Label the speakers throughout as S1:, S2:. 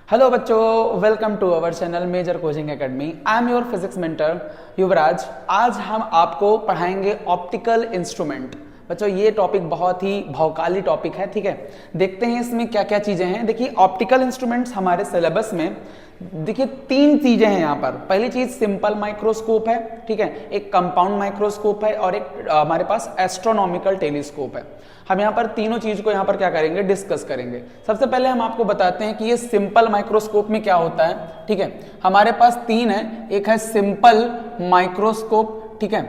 S1: Hello बच्चों, welcome to our channel Major Coaching Academy. I am your physics mentor Yuvraj. आज हम आपको पढ़ाएंगे ऑप्टिकल इंस्ट्रूमेंट। बच्चों ये टॉपिक बहुत ही भौकाली टॉपिक है, ठीक है। देखते हैं इसमें क्या क्या चीजें हैं। देखिए ऑप्टिकल इंस्ट्रूमेंट्स हमारे सिलेबस में देखिए तीन चीजें हैं यहाँ पर। पहली चीज सिंपल माइक्रोस्कोप है, ठीक है, एक कंपाउंड माइक्रोस्कोप है और एक हमारे पास एस्ट्रोनॉमिकल टेलीस्कोप है। हम यहाँ पर तीनों चीज को यहाँ पर क्या करेंगे, डिस्कस करेंगे। सबसे पहले हम आपको बताते हैं कि ये सिंपल माइक्रोस्कोप में क्या होता है, ठीक है। हमारे पास तीन है, एक है सिंपल माइक्रोस्कोप, ठीक है,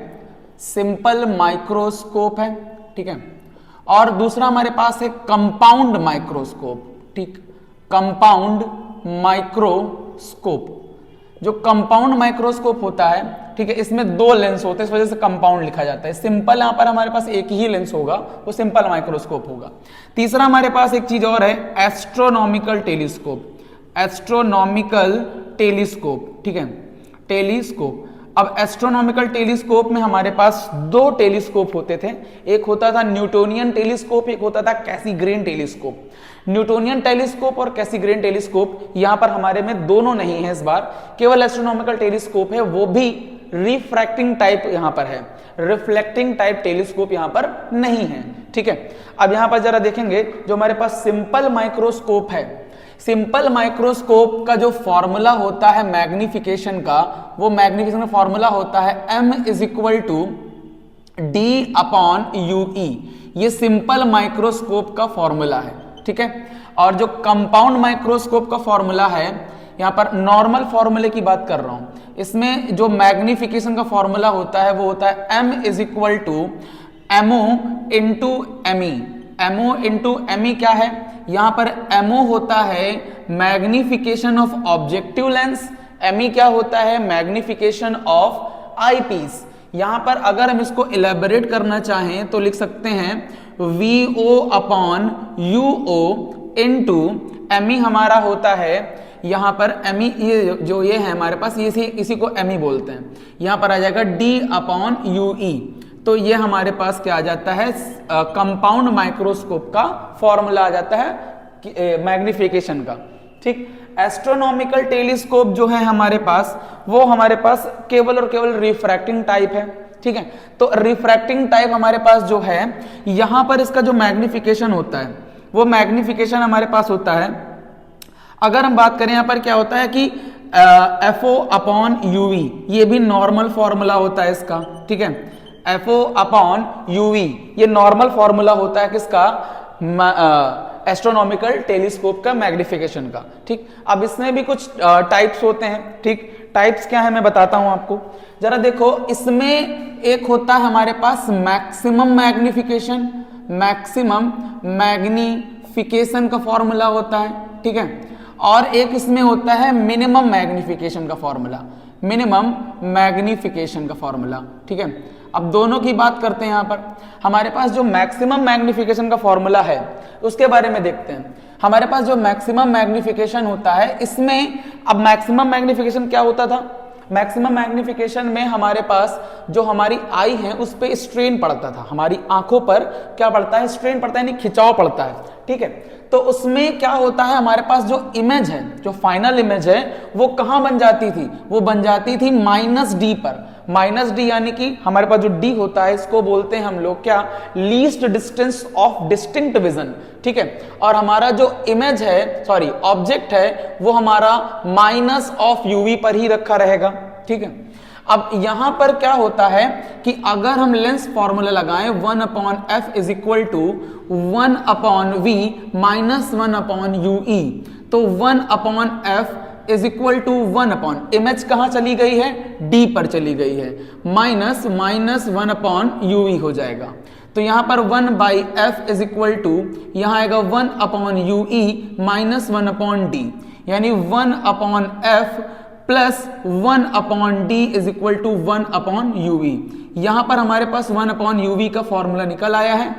S1: सिंपल माइक्रोस्कोप है, ठीक है, और दूसरा हमारे पास है कंपाउंड माइक्रोस्कोप, ठीक, कंपाउंड माइक्रोस्कोप। जो कंपाउंड माइक्रोस्कोप होता है, ठीक है, इसमें दो लेंस होते हैं, इस वजह से कंपाउंड लिखा जाता है। सिंपल यहां पर हमारे पास एक ही लेंस होगा, वो सिंपल माइक्रोस्कोप होगा। तीसरा हमारे पास एक चीज और है, एस्ट्रोनॉमिकल टेलीस्कोप, एस्ट्रोनॉमिकल टेलीस्कोप, ठीक है, टेलीस्कोप। अब एस्ट्रोनॉमिकल टेलीस्कोप में हमारे पास दो टेलीस्कोप होते थे, एक होता था न्यूटोनियन टेलीस्कोप, एक होता था कैसीग्रेन टेलीस्कोप। न्यूटोनियन टेलीस्कोप और कैसीग्रेन टेलीस्कोप यहां पर हमारे में दोनों नहीं है इस बार, केवल एस्ट्रोनॉमिकल टेलीस्कोप है, वो भी रिफ्रैक्टिंग टाइप यहां पर है, रिफ्लेक्टिंग टाइप टेलीस्कोप यहां पर नहीं है, ठीक है। अब यहां पर जरा देखेंगे, जो हमारे पास सिंपल माइक्रोस्कोप है, सिंपल माइक्रोस्कोप का जो फॉर्मूला होता है मैग्निफिकेशन का, वो मैग्निफिकेशन का फॉर्मूला होता है m is equal to D upon U E. ये सिंपल माइक्रोस्कोप का फॉर्मूला है, ठीक है। और जो कंपाउंड माइक्रोस्कोप का फॉर्मूला है, यहां पर नॉर्मल फॉर्मूले की बात कर रहा हूं, इसमें जो मैग्निफिकेशन का फॉर्मूला होता है वो होता है m is equal to M O into M E. M O into M E क्या है, यहां पर एमओ होता है magnification of objective lens, M E क्या होता है, मैग्निफिकेशन ऑफ आईपीस। यहां पर अगर हम इसको इलेबोरेट करना चाहें तो लिख सकते हैं V O upon U O into M E हमारा होता है, यहां पर एमई ये जो ये है हमारे पास, ये इसी को एमई बोलते हैं। यहां पर आ जाएगा डी अपॉन यूई। तो ये हमारे पास क्या आ जाता है, कंपाउंड माइक्रोस्कोप का फॉर्मूला आ जाता है मैग्निफिकेशन का, ठीक। एस्ट्रोनॉमिकल टेलीस्कोप जो है हमारे पास, वो हमारे पास केवल और केवल रिफ्रैक्टिंग टाइप है, ठीक है। तो रिफ्रैक्टिंग टाइप हमारे पास जो है, यहां पर इसका जो मैग्निफिकेशन होता है, वो मैग्निफिकेशन हमारे पास होता है, अगर हम बात करें यहां पर क्या होता है कि एफओ अपॉन यूवी, ये भी नॉर्मल फॉर्मूला होता है इसका, ठीक है। एफओ अपॉन यूवी ये नॉर्मल फॉर्मूला होता है किसका, एस्ट्रोनॉमिकल टेलीस्कोप का मैग्निफिकेशन का, ठीक। अब इसमें भी कुछ टाइप्स होते हैं, ठीक। टाइप्स क्या है मैं बताता हूं आपको, जरा देखो। इसमें एक होता है हमारे पास मैक्सिमम मैग्निफिकेशन, मैक्सिमम मैग्निफिकेशन का फॉर्मूला होता है, ठीक है। और एक इसमें होता है मिनिमम मैग्निफिकेशन का फॉर्मूला, मिनिमम मैग्निफिकेशन का फॉर्मूला, ठीक है। अब दोनों की बात करते हैं। यहां पर हमारे पास जो मैक्सिमम मैग्निफिकेशन का फॉर्मूला है उसके बारे में देखते हैं। हमारे पास जो मैक्सिमम मैग्निफिकेशन होता है, इसमें अब मैक्सिमम मैग्निफिकेशन क्या होता था, मैक्सिमम मैग्निफिकेशन में हमारे पास जो हमारी आई है उस पर स्ट्रेन पड़ता था, हमारी आंखों पर क्या पड़ता है, स्ट्रेन पड़ता है, यानी खिंचाव पड़ता है, ठीक है। तो उसमें क्या होता है, हमारे पास जो इमेज है, जो फाइनल इमेज है, वो कहां बन जाती थी, वो बन जाती थी माइनस डी पर। माइनस डी यानी कि हमारे पास जो डी होता है, इसको बोलते हैं हम लोग क्या, least distance of distinct vision, ठीक है। और हमारा जो इमेज है, सॉरी ऑब्जेक्ट है, वो हमारा माइनस ऑफ यूवी पर ही रखा रहेगा, ठीक है। अब यहां पर क्या होता है कि अगर हम लेंस फॉर्मूला लगाएं 1 upon F is equal to 1 upon V minus 1 upon U E, तो 1 upon F is equal to 1 upon image कहां चली गई है, डी पर चली गई है, माइनस 1 अपॉन यूवी हो जाएगा। तो यहां पर 1 by F is equal to, यहां आएगा 1 upon U E minus 1 upon D, यानी 1 upon F plus 1 upon D is equal to 1 upon U V. यहां पर हमारे पास 1 अपॉन यूवी का फॉर्मूला निकल आया है।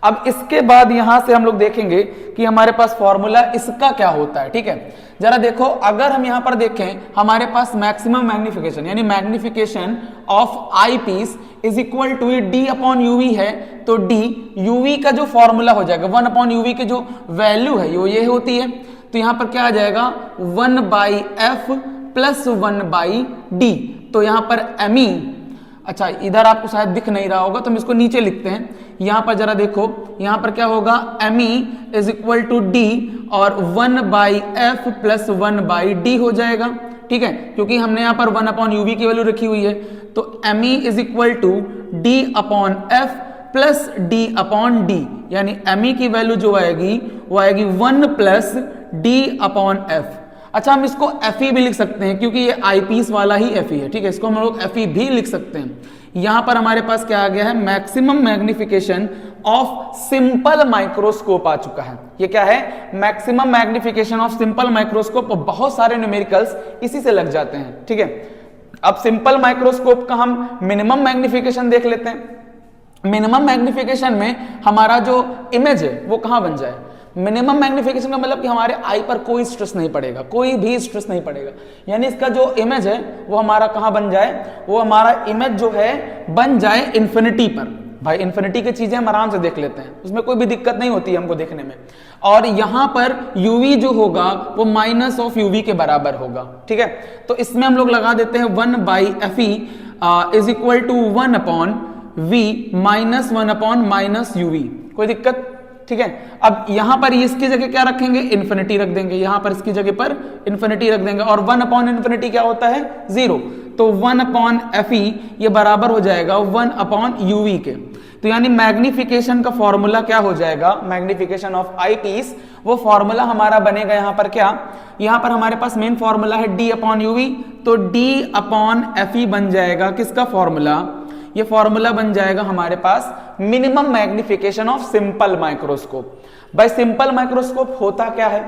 S1: अब इसके बाद यहां से हम लोग देखेंगे कि हमारे पास फॉर्मूला इसका क्या होता है, ठीक है। जरा देखो, अगर हम यहां पर देखें, हमारे पास मैक्सिमम मैग्निफिकेशन यानी magnification of eye piece is equal to D upon U V है, तो डी यूवी का जो फॉर्मूला हो जाएगा 1 अपॉन यूवी की जो वैल्यू है ये होती है, तो यहां पर क्या आ जाएगा 1/f प्लस 1/d। तो यहां पर me, अच्छा इधर आपको शायद दिख नहीं रहा होगा तो हम इसको नीचे लिखते हैं। यहां पर जरा देखो, यहां पर क्या होगा me is equal to d और 1/f प्लस 1/d हो जाएगा, ठीक है, क्योंकि हमने यहां पर 1/uv की वैल्यू रखी हुई है। तो me is equal to d/f plus d/d, यानी me की वैल्यू जो आएगी वो आएगी 1 प्लस d/f। अच्छा हम इसको Fe भी लिख सकते हैं क्योंकि ये आईपीस वाला ही Fe है, ठीक है, इसको हम लोग Fe भी लिख सकते हैं। यहां पर हमारे पास क्या आ गया है, maximum magnification of simple microscope आ चुका है। ये क्या है, maximum magnification of simple microscope. बहुत सारे न्यूमेरिकल्स इसी से लग जाते हैं, ठीक है। अब सिंपल माइक्रोस्कोप का हम मिनिमम मैग्निफिकेशन देख लेते हैं। मिनिमम मैग्निफिकेशन में हमारा जो इमेज है वो कहां बन जाए, मिनिमम मैग्निफिकेशन का मतलब कि हमारे आई पर कोई स्ट्रेस नहीं पड़ेगा, कोई भी स्ट्रेस नहीं पड़ेगा, यानी इसका जो इमेज है वो हमारा कहां बन जाए, वो हमारा इमेज जो है बन जाए इन्फिनिटी पर। भाई इन्फिनिटी की चीजें हम आराम से देख लेते हैं, उसमें कोई भी दिक्कत नहीं होती है हमको देखने में। और यहां पर यूवी जो होगा वो माइनस ऑफ यूवी के बराबर होगा, ठीक है। तो इसमें हम लोग लगा देते हैं 1/fe is equal to 1/v minus 1/-uv, कोई दिक्कत, ठीक है। अब यहां पर इसकी जगह क्या रखेंगे, इन्फिनिटी रख देंगे, यहां पर इसकी जगह पर इन्फिनिटी रख देंगे, और 1/∞ क्या होता है, 0। तो 1/fe ये बराबर हो जाएगा 1/uv के। तो यानी मैग्निफिकेशन का फॉर्मूला क्या हो जाएगा, मैग्निफिकेशन ऑफ आई पीस, वो फॉर्मूला हमारा बनेगा यहां पर क्या, यहां पर हमारे पास मेन फॉर्मूला है d/uv, तो d/fe बन जाएगा किसका फॉर्मूला, ये फॉर्मूला बन जाएगा हमारे पास minimum magnification of simple microscope. भाई सिंपल माइक्रोस्कोप होता क्या है,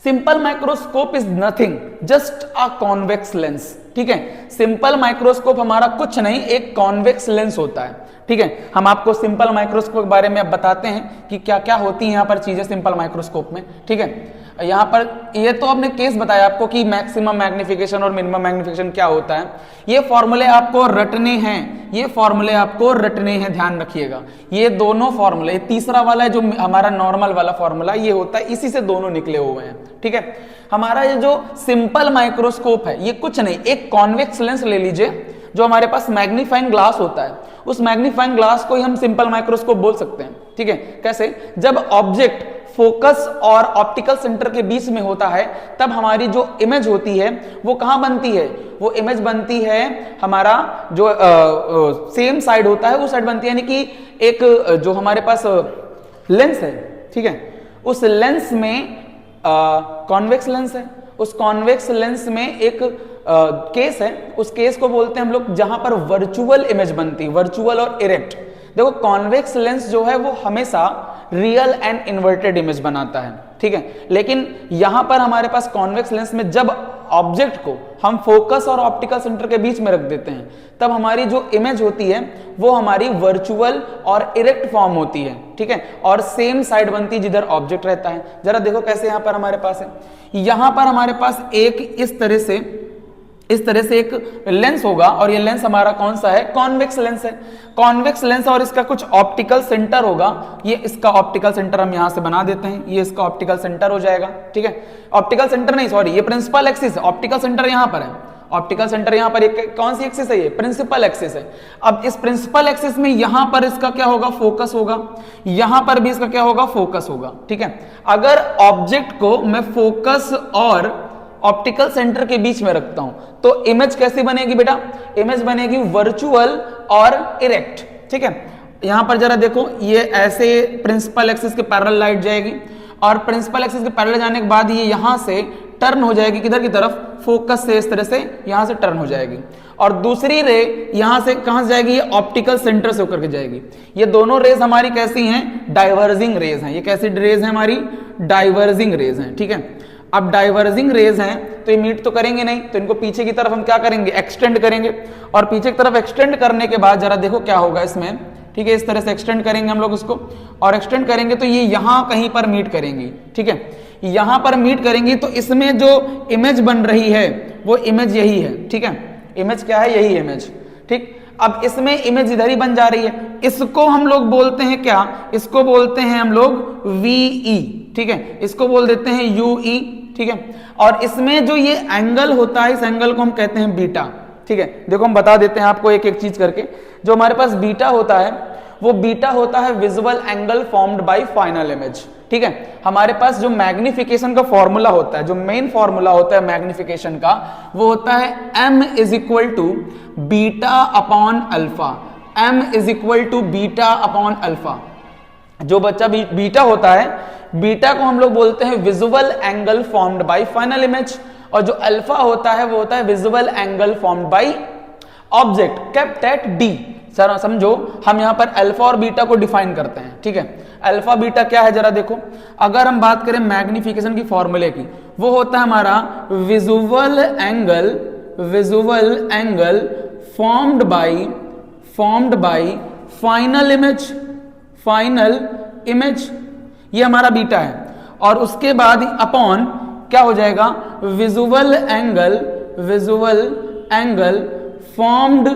S1: simple microscope is nothing just a convex lens, ठीक है। सिंपल माइक्रोस्कोप हमारा कुछ नहीं, एक कॉन्वेक्स लेंस होता है, ठीक है। हम आपको सिंपल माइक्रोस्कोप के बारे में अब बताते हैं कि क्या क्या होती हैं यहाँ पर चीजें सिंपल माइक्रोस्कोप में, ठीक है। यहाँ पर ये तो आपने केस बताया आपको कि मैक्सिमम मैग्निफिकेशन और मिनिमम मैग्निफिकेशन क्या होता है। ये फॉर्मूले आपको रटने हैं, ये फॉर्मूले आपको रटने हैं, ध्यान रखिएगा। ये दोनों फॉर्मूले, तीसरा वाला है जो हमारा नॉर्मल वाला फॉर्मूला, ये होता है, इसी से दोनों निकले हुए हैं, ठीक है। हमारा ये जो सिंपल माइक्रोस्कोप है ये कुछ नहीं, एक कॉन्वेक्स लेंस ले लीजिए, जो हमारे पास मैग्नीफाइंग ग्लास होता है, उस मैग्नीफाइंग ग्लास को ही हम सिंपल माइक्रोस्कोप बोल सकते हैं, ठीक है। कैसे, जब ऑब्जेक्ट फोकस और ऑप्टिकल सेंटर के बीच में होता है तब हमारी जो इमेज होती है वो कहां बनती है, वो इमेज बनती है हमारा जो सेम साइड होता है उस साइड बनती है, यानी कि एक जो हमारे पास लेंस है, ठीक है, उस लेंस में कॉन्वेक्स लेंस है, उस कॉन्वेक्स लेंस में एक केस है, उस केस को बोलते हैं हम लोग जहां पर वर्चुअल इमेज बनती है, वर्चुअल और इरेक्ट। देखो कॉन्वेक्स लेंस जो है वो हमेशा रियल एंड इन्वर्टेड इमेज बनाता है, ठीक है। लेकिन यहां पर हमारे पास कॉन्वेक्स लेंस में जब ऑब्जेक्ट को हम फोकस और ऑप्टिकल सेंटर के बीच में रख देते हैं तब हमारी जो इमेज होती है वो हमारी वर्चुअल और इरेक्ट फॉर्म होती है, ठीक है, और सेम साइड बनती है जिधर ऑब्जेक्ट रहता है। जरा देखो कैसे यहां पर हमारे पास है, यहां पर हमारे पास एक इस तरह से एक लेंस होगा और ये लेंस हमारा कौन सा है, कॉन्वेक्स लेंस है, कॉन्वेक्स लेंस, और इसका कुछ ऑप्टिकल सेंटर होगा, ये इसका ऑप्टिकल सेंटर हम यहां से बना देते हैं, ये इसका ऑप्टिकल सेंटर हो जाएगा, ठीक है। ऑप्टिकल सेंटर नहीं, सॉरी, ये प्रिंसिपल एक्सिस है, ऑप्टिकल सेंटर यहां पर है, ऑप्टिकल सेंटर यहां पर एक कौन सी एक्सिस है, ये प्रिंसिपल एक्सिस है। अब इस प्रिंसिपल एक्सिस में यहां पर इसका क्या होगा, फोकस होगा, यहां पर भी इसका क्या होगा, फोकस होगा, ठीक है। अगर ऑब्जेक्ट को मैं फोकस और ऑप्टिकल सेंटर के बीच में रखता हूं तो इमेज कैसी बनेगी बेटा, इमेज बनेगी वर्चुअल और इरेक्ट, ठीक है। यहां पर जरा देखो, ये ऐसे प्रिंसिपल एक्सिस के पैरेलल लाइट जाएगी और प्रिंसिपल एक्सिस के पैरेलल जाने के बाद ये यहां से टर्न हो जाएगी किधर की तरफ, फोकस से, इस तरह से यहां से टर्न हो जाएगी, और दूसरी रे यहां से कहां से जाएगी, ये ऑप्टिकल सेंटर से होकर के जाएगी। ये दोनों रेज हमारी कैसी हैं, डाइवर्जिंग रेज हैं। ये कैसी रेज हैं, हमारी डाइवर्जिंग रेज हैं, ठीक है। अब डाइवर्जिंग रेज हैं तो ये मीट तो करेंगे नहीं, तो इनको पीछे की तरफ हम क्या करेंगे, एक्सटेंड करेंगे, और पीछे की तरफ एक्सटेंड करने के बाद जरा देखो क्या होगा इसमें, ठीक है। इस तरह से एक्सटेंड करेंगे हम लोग उसको, और एक्सटेंड करेंगे तो ये यहां कहीं पर मीट करेंगी, ठीक है। यहां पर मीट करेंगी तो इसमें जो इमेज बन रही है वो इमेज यही है, ठीक है। इमेज क्या है, यही इमेज, ठीक। अब इसमें इमेज इधर ही बन जा रही है, इसको हम लोग बोलते हैं क्या, इसको बोलते हैं हम लोग VE, ठीक है, इसको बोल देते हैं यूई, ठीक है। और इसमें जो ये एंगल होता है, इस एंगल को हम कहते हैं बीटा, ठीक है। देखो हम बता देते हैं आपको एक एक चीज करके। जो हमारे पास बीटा होता है वो बीटा होता है visual angle formed by final image, ठीक है। हमारे पास जो मैग्निफिकेशन का फॉर्मूला होता है, जो मेन फॉर्मूला होता है मैग्निफिकेशन का, वो होता है m is equal to beta upon alpha, m is equal to beta upon alpha. जो बच्चा बीटा होता है, बीटा को हम लोग बोलते हैं visual angle formed by final image, और जो अल्फा होता है वो होता है visual angle formed by object kept at D. Sir समझो, हम यहां पर अल्फा और बीटा को डिफाइन करते हैं, ठीक है। अल्फा बीटा क्या है जरा देखो। अगर हम बात करें मैग्निफिकेशन की फॉर्मूले की, वो होता है हमारा visual angle formed by final image, ये हमारा बीटा है। और उसके बाद अपॉन क्या हो जाएगा, visual angle formed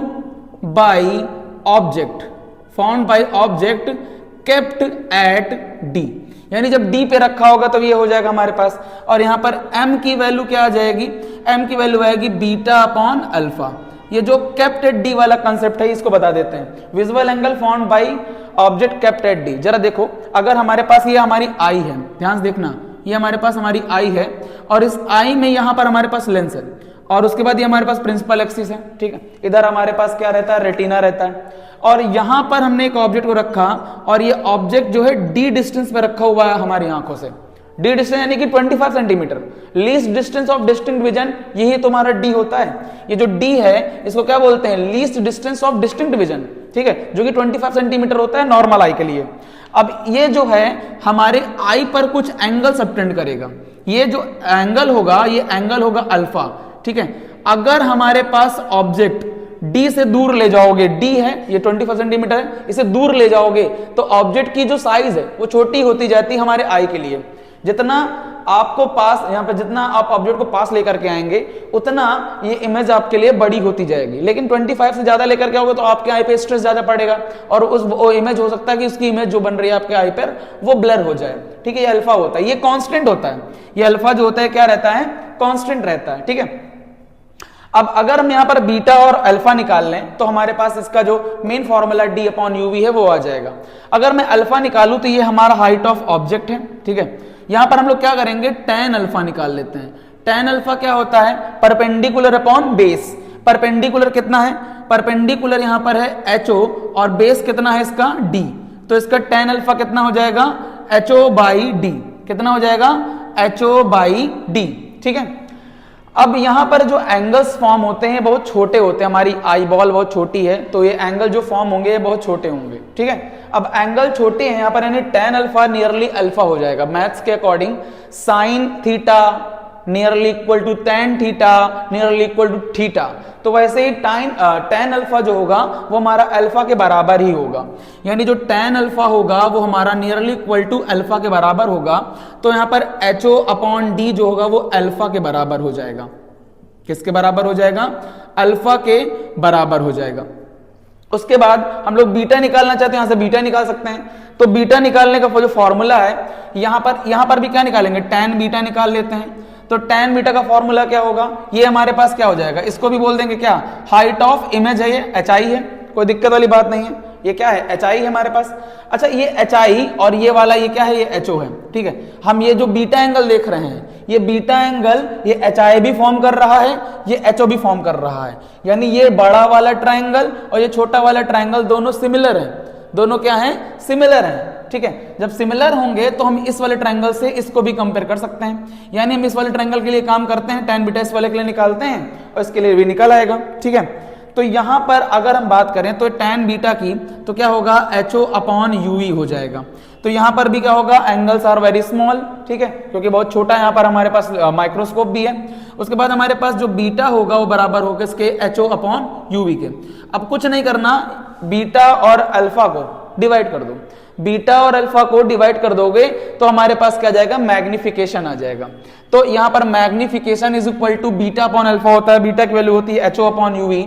S1: by object kept at D, यानी जब डी पे रखा होगा तो ये हो जाएगा हमारे पास। और यहां पर m की वैल्यू क्या आ जाएगी, m की वैल्यू आएगी बीटा अपॉन अल्फा। ये जो केप्ट एट डी वाला कंसेप्ट है इसको बता देते हैं, visual angle formed by object kept at D. जरा देखो, अगर हमारे पास ये हमारी आई है, ध्यान से देखना, ये हमारे पास हमारी आई है, और इस आई में यहां पर हमारे पास लेंस है, और उसके बाद ये हमारे पास प्रिंसिपल एक्सिस है, ठीक है। इधर हमारे पास क्या रहता है, रेटिना रहता है। और यहां पर हमने एक ऑब्जेक्ट को रखा, और ये ऑब्जेक्ट जो है डी डिस्टेंस पे रखा हुआ है हमारी आंखों से। डी डिस्टेंस यानी कि 25 centimetre, least distance of distinct vision, यही तुम्हारा डी होता है। ये जो डी है इसको क्या बोलते हैं, least distance of distinct vision, ठीक है, जो कि 25 सेंटीमीटर होता है नॉर्मल आई के लिए। अब ये जो है हमारे आई पर कुछ एंगल सबटेंड करेगा, ये जो एंगल होगा ये एंगल होगा अल्फा, ठीक है। अगर हमारे पास ऑब्जेक्ट डी से दूर ले जाओगे, डी है ये 25 सेंटीमीटर है, इसे दूर ले जाओगे तो ऑब्जेक्ट की जो साइज है वो छोटी होती जाती है हमारे आई के लिए। जितना आपको पास, यहाँ पे जितना आप ऑब्जेक्ट को पास लेकर के आएंगे उतना ये इमेज आपके लिए बड़ी होती जाएगी। लेकिन 25 से ज्यादा लेकर के आओगे तो आपके आई पे स्ट्रेस ज्यादा पड़ेगा, और वो इमेज हो सकता है कि उसकी इमेज जो बन रही है आपके आई पर वो ब्लर हो जाए, ठीक है। ये अल्फा होता है, ये कांस्टेंट होता है, ये अल्फा जो होता है क्या रहता है, कांस्टेंट रहता है, ठीक है। अब अगर हम यहां पर बीटा और अल्फा निकाल लें तो हमारे पास इसका जो main formula D upon U V है वो आ जाएगा। अगर मैं अल्फा निकालूं तो ये हमारा हाइट ऑफ ऑब्जेक्ट है, ठीक है। यहां पर हम लोग क्या करेंगे, tan अल्फा निकाल लेते हैं। tan अल्फा क्या होता है, परपेंडिकुलर अपॉन बेस। परपेंडिकुलर कितना है, परपेंडिकुलर यहां पर है HO, और बेस कितना है इसका D, तो इसका tan अल्फा कितना हो जाएगा, HO बाई D, कितना हो जाएगा, HO बाई D, ठीक है। अब यहां पर जो एंगल्स फॉर्म होते हैं बहुत छोटे होते हैं, हमारी आई बॉल बहुत छोटी है तो ये एंगल जो फॉर्म होंगे ये बहुत छोटे होंगे, ठीक है। अब एंगल छोटे हैं यहां पर, यानी tan अल्फा नियरली अल्फा हो जाएगा मैथ्स के according. Sine theta nearly equal to tan theta nearly equal to theta, तो वैसे ही tan अल्फा जो होगा वो हमारा अल्फा के बराबर ही होगा, यानी जो tan अल्फा होगा वो हमारा नियरली इक्वल टू अल्फा के बराबर होगा। तो यहां पर HO अपॉन D जो होगा वो अल्फा के बराबर हो जाएगा। किसके बराबर हो जाएगा, अल्फा के बराबर हो जाएगा। उसके बाद हम लोग बीटा निकालना चाहते हैं, यहां से बीटा निकाल सकते हैं। तो बीटा निकालने का जो फॉर्मूला है, यहां पर भी क्या निकालेंगे, tan बीटा निकाल लेते हैं। तो tan बीटा का फॉर्मूला क्या होगा, ये हमारे पास क्या हो जाएगा, इसको भी बोल देंगे क्या, हाइट ऑफ इमेज है, ये HI है, कोई दिक्कत वाली बात नहीं है, ये क्या है, HI है हमारे पास। अच्छा ये HI और ये वाला ये क्या है, ये HO है, ठीक है। हम ये जो बीटा एंगल देख रहे हैं, ये बीटा एंगल ये HI भी फॉर्म कर रहा है, ये HO भी फॉर्म कर रहा है, यानी ये बड़ा वाला ट्राइंगल और ये छोटा वाला ट्राइंगल दोनों सिमिलर है, दोनों क्या है, सिमिलर है, ठीक है। जब सिमिलर होंगे तो हम इस वाले ट्राइंगल से इसको भी कंपेयर कर सकते हैं, यानी हम इस वाले ट्राइंगल के लिए काम करते हैं, tan बीटा इस वाले के लिए निकालते हैं और इसके लिए भी निकल आएगा, ठीक है। तो यहां पर अगर हम बात करें तो tan बीटा की तो क्या होगा, HO अपॉन यूवी हो जाएगा। तो यहां पर भी क्या होगा, एंगल्स आर वेरी स्मॉल, ठीक है, क्योंकि बहुत छोटा यहां पर हमारे पास माइक्रोस्कोप भी है। उसके बाद हमारे पास जो बीटा होगा वो बराबर होगा इसके HO अपॉन यूवी के। अब कुछ नहीं करना, बीटा और अल्फा को डिवाइड कर दो, बीटा और अल्फा को डिवाइड कर दोगे तो हमारे पास क्या जाएगा, मैग्निफिकेशन आ जाएगा। तो यहां पर magnification is equal to beta upon alpha होता है, बीटा की वैल्यू होती है HO अपॉन यूवी,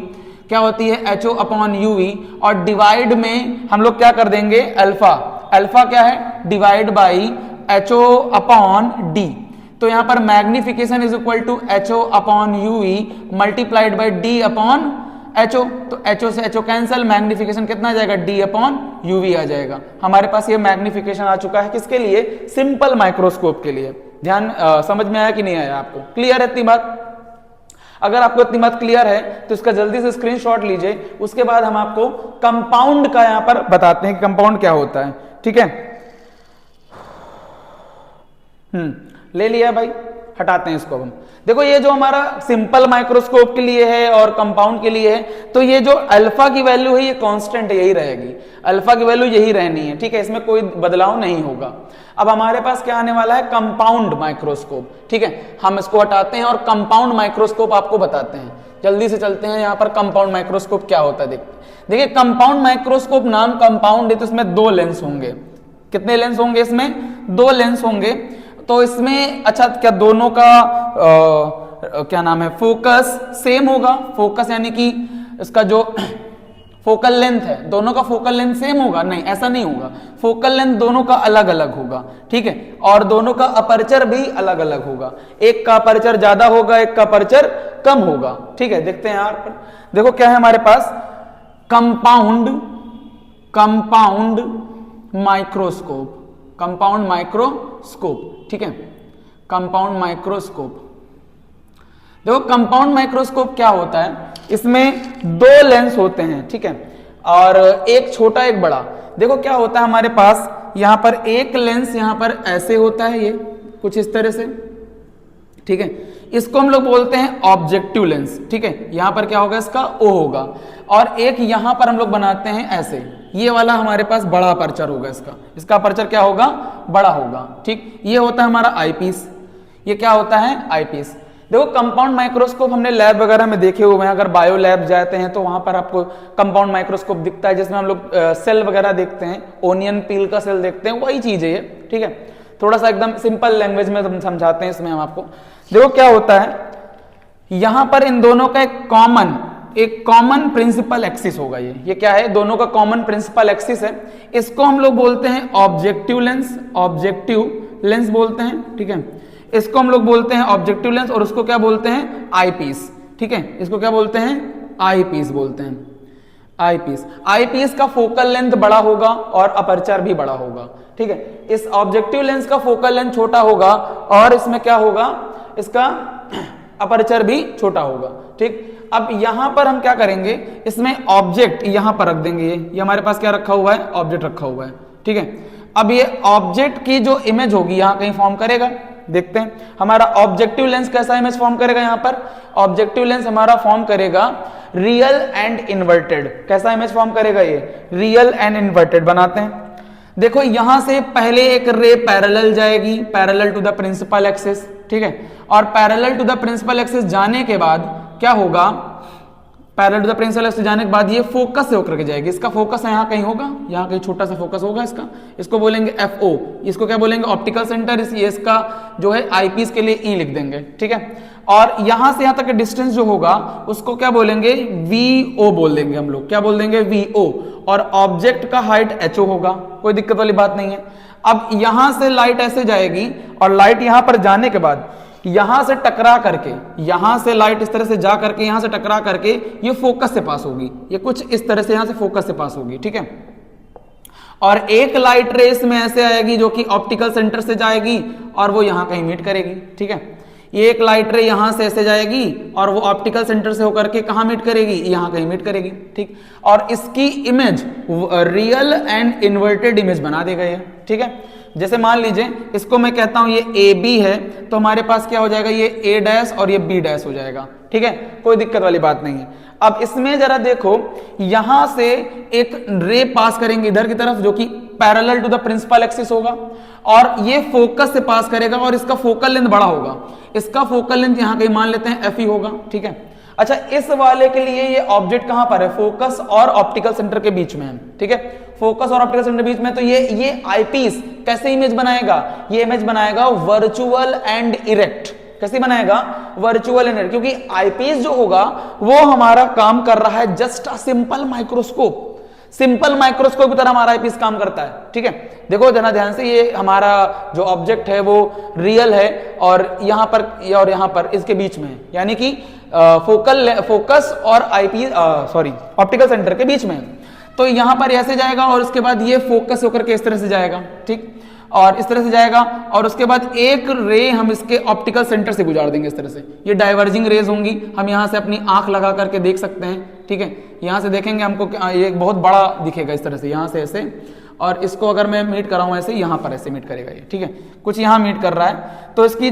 S1: क्या होती है HO अपॉन यूवी, और डिवाइड में हम लोग क्या कर देंगे, अल्फा, अल्फा क्या है, divide by HO upon D, तो यहां पर magnification is equal to HO upon UE multiplied by D upon HO, तो HO से HO कैंसल, मैग्निफिकेशन कितना आ जाएगा, D अपॉन UV आ जाएगा। हमारे पास ये मैग्निफिकेशन आ चुका है, किसके लिए, सिंपल माइक्रोस्कोप के लिए। ध्यान समझ में आया कि नहीं आया आपको, क्लियर है इतनी बात? अगर आपको इतनी बात क्लियर है तो इसका जल्दी से स्क्रीनशॉट लीजिए, उसके बाद हम आपको कंपाउंड का यहां पर बताते हैं कि कंपाउंड क्या होता है। ठीक है, ले लिया भाई, हटाते हैं इसको हम। देखो ये जो हमारा सिंपल माइक्रोस्कोप के लिए है और कंपाउंड के लिए है, तो ये जो अल्फा की वैल्यू है ये कांस्टेंट यही रहेगी, अल्फा की वैल्यू यही रहनी है। ठीक है, इसमें कोई बदलाव नहीं होगा। अब हमारे पास क्या आने वाला है, कंपाउंड माइक्रोस्कोप। ठीक है, हम इसको हटाते हैं और कंपाउंड माइक्रोस्कोप आपको बताते हैं। जल्दी से चलते हैं यहाँ पर, कंपाउंड माइक्रोस्कोप क्या होता है देखते हैं। देखिए कंपाउंड माइक्रोस्कोप नाम कंपाउंड है तो इसमें 2 लेंस होंगे। कितने लेंस होंगे इसमें, 2 लेंस होंगे। तो इसमें अच्छा क्या दोनों का क्या नाम है, फोकस सेम होगा? फोकस यानी कि इसका जो फोकल लेंथ है, दोनों का फोकल लेंथ सेम होगा? नहीं, ऐसा नहीं होगा, फोकल लेंथ दोनों का अलग अलग होगा। ठीक है, और दोनों का अपर्चर भी अलग अलग होगा, एक का अपर्चर ज्यादा होगा, एक का अपर्चर कम होगा। ठीक है, देखते हैं यार, देखो क्या है हमारे पास, कंपाउंड माइक्रोस्कोप, कंपाउंड माइक्रोस्कोप। ठीक है, कंपाउंड माइक्रोस्कोप। देखो कंपाउंड माइक्रोस्कोप क्या होता है, इसमें 2 लेंस होते हैं। ठीक है, और एक छोटा एक बड़ा। देखो क्या होता है हमारे पास, यहां पर एक लेंस यहां पर ऐसे होता है, ये कुछ इस तरह से। ठीक है, इसको हम लोग बोलते हैं ऑब्जेक्टिव लेंस। ठीक है, यहां पर क्या होगा, इसका O होगा, और एक यहां पर हम लोग बनाते हैं ऐसे, ये वाला हमारे पास बड़ा अपर्चर होगा, इसका अपर्चर क्या होगा, बड़ा होगा। ठीक, ये होता है हमारा आईपीस। ये क्या होता है, आईपीस। देखो कंपाउंड माइक्रोस्कोप हमने लैब वगैरह में देखे हुए हैं, अगर बायो लैब जाते हैं तो वहां पर आपको कंपाउंड माइक्रोस्कोप दिखता है, जिसमें हम लोग सेल वगैरह देखते हैं, ओनियन पील का सेल देखते हैं, वही चीज है ये। ठीक है, थोड़ा सा एकदम सिंपल लैंग्वेज में हम समझाते हैं इसमें हम आपको। देखो क्या होता है, यहां पर इन दोनों का एक कॉमन प्रिंसिपल एक्सिस होगा। ये क्या है, दोनों का कॉमन प्रिंसिपल एक्सिस है। इसको हम लोग बोलते हैं ऑब्जेक्टिव लेंस बोलते हैं। ठीक है, इसको हम लोग बोलते हैं ऑब्जेक्टिव लेंस, और उसको क्या बोलते हैं, आईपीस। ठीक है, इसको क्या बोलते हैं, आईपीस बोलते हैं, आईपीस। आईपीस का फोकल लेंथ बड़ा होगा और अपर्चर भी बड़ा होगा। ठीक है, इस ऑब्जेक्टिव लेंस का फोकल लेंथ छोटा होगा और इसमें क्या होगा, इसका अपर्चर भी छोटा होगा। ठीक, अब यहां पर हम क्या करेंगे, इसमें ऑब्जेक्ट यहां पर रख देंगे। ये हमारे पास क्या रखा हुआ है, ऑब्जेक्ट रखा हुआ है। ठीक है, अब ये ऑब्जेक्ट की जो इमेज होगी यहां कहीं फॉर्म करेगा, देखते हैं हमारा ऑब्जेक्टिव लेंस कैसा इमेज फॉर्म करेगा। यहां पर ऑब्जेक्टिव लेंस हमारा फॉर्म करेगा रियल एंड इन्वर्टेड। कैसा इमेज फॉर्म करेगा, ये रियल एंड इन्वर्टेड बनाते हैं। देखो यहां से पहले एक रे पैरेलल जाएगी, parallel to the principal axis. ठीक है, और parallel to the principal axis जाने के बाद क्या होगा, parallel to the principal axis जाने के बाद ये फोकस से होकर के जाएगी। इसका फोकस यहाँ कहीं होगा, यहाँ कहीं छोटा सा फोकस होगा इसका, इसको बोलेंगे FO। इसको क्या बोलेंगे, ऑप्टिकल सेंटर। इसका जो है आईपीस के लिए E लिख देंगे। ठीक है, और यहां से यहां तक डिस्टेंस जो होगा उसको क्या बोलेंगे, VO बोल देंगे हम लोग। क्या बोल देंगे, VO। और ऑब्जेक्ट का हाइट HO होगा, कोई दिक्कत वाली बात नहीं है। अब यहां से लाइट ऐसे जाएगी और लाइट यहां पर जाने के बाद यहां से टकरा करके, यहां से लाइट इस तरह से जा करके यहां से टकरा करके ये फोकस से पास होगी, ये कुछ इस तरह से यहां से फोकस से पास होगी। ठीक है, और एक लाइट रेस में ऐसे आएगी जो कि ऑप्टिकल सेंटर से जाएगी और वो यहां कहीं मीट करेगी। ठीक है, ये एक लाइट रे यहां से ऐसे जाएगी और वो ऑप्टिकल सेंटर से होकर के कहां मीट करेगी, यहां कहीं मीट करेगी। ठीक, और इसकी image real and inverted image बना देगा ये। ठीक है, जैसे मान लीजिए इसको मैं कहता हूं ये AB है, तो हमारे पास क्या हो जाएगा, ये A डैश और ये B डैश हो जाएगा। ठीक है, कोई दिक्कत वाली बात नहीं है। अब इसमें जरा देखो, यहां से एक रे पास करेंगे इधर की तरफ जो कि parallel to the principal axis होगा, और ये फोकस से पास करेगा और इसका फोकल लेंथ बड़ा होगा। इसका फोकल लेंथ यहां कहीं मान लेते हैं FE होगा। ठीक है, अच्छा इस वाले के लिए ये ऑब्जेक्ट कहां पर है, फोकस और ऑप्टिकल सेंटर के बीच में है। ठीक है, फोकस और ऑप्टिकल सेंटर के बीच में, तो ये आईपीस कैसे इमेज बनाएगा, ये इमेज बनाएगा वर्चुअल एंड इरेक्ट। कैसे बनाएगा, वर्चुअल एंड इरेक्ट, क्योंकि आईपीस जो होगा वो हमारा काम कर रहा है just a simple microscope. Simple microscope की तरह हमारा आईपीस काम करता है। ठीक है, देखो जरा ध्यान से, ये हमारा जो ऑब्जेक्ट है वो रियल है और यहाँ पर इसके बीच में है, यानी कि फोकस और ऑप्टिकल सेंटर के बीच में है। तो यहाँ पर ऐसे जाएगा और उसके बाद ये फोकस होकर के इस तरह से जाएगा, ठीक, और इस तरह से जाएगा और उसके बाद एक रे हम इसके ऑप्टिकल सेंटर से गुजार देंगे इस तरह से। ये डाइवर्जिंग रेज होंगी, हम यहाँ से अपनी आंख लगा करके देख सकते हैं। ठीक है, यहाँ से देखेंगे हमको ये बहुत बड़ा दिखेगा इस तरह से, यहाँ से ऐसे, और इसको अगर मैं मीट कराऊं ऐसे, यहाँ पर ऐसे मीट करेगा ये। ठीक है, कुछ यहाँ मीट कर रहा है, तो इसकी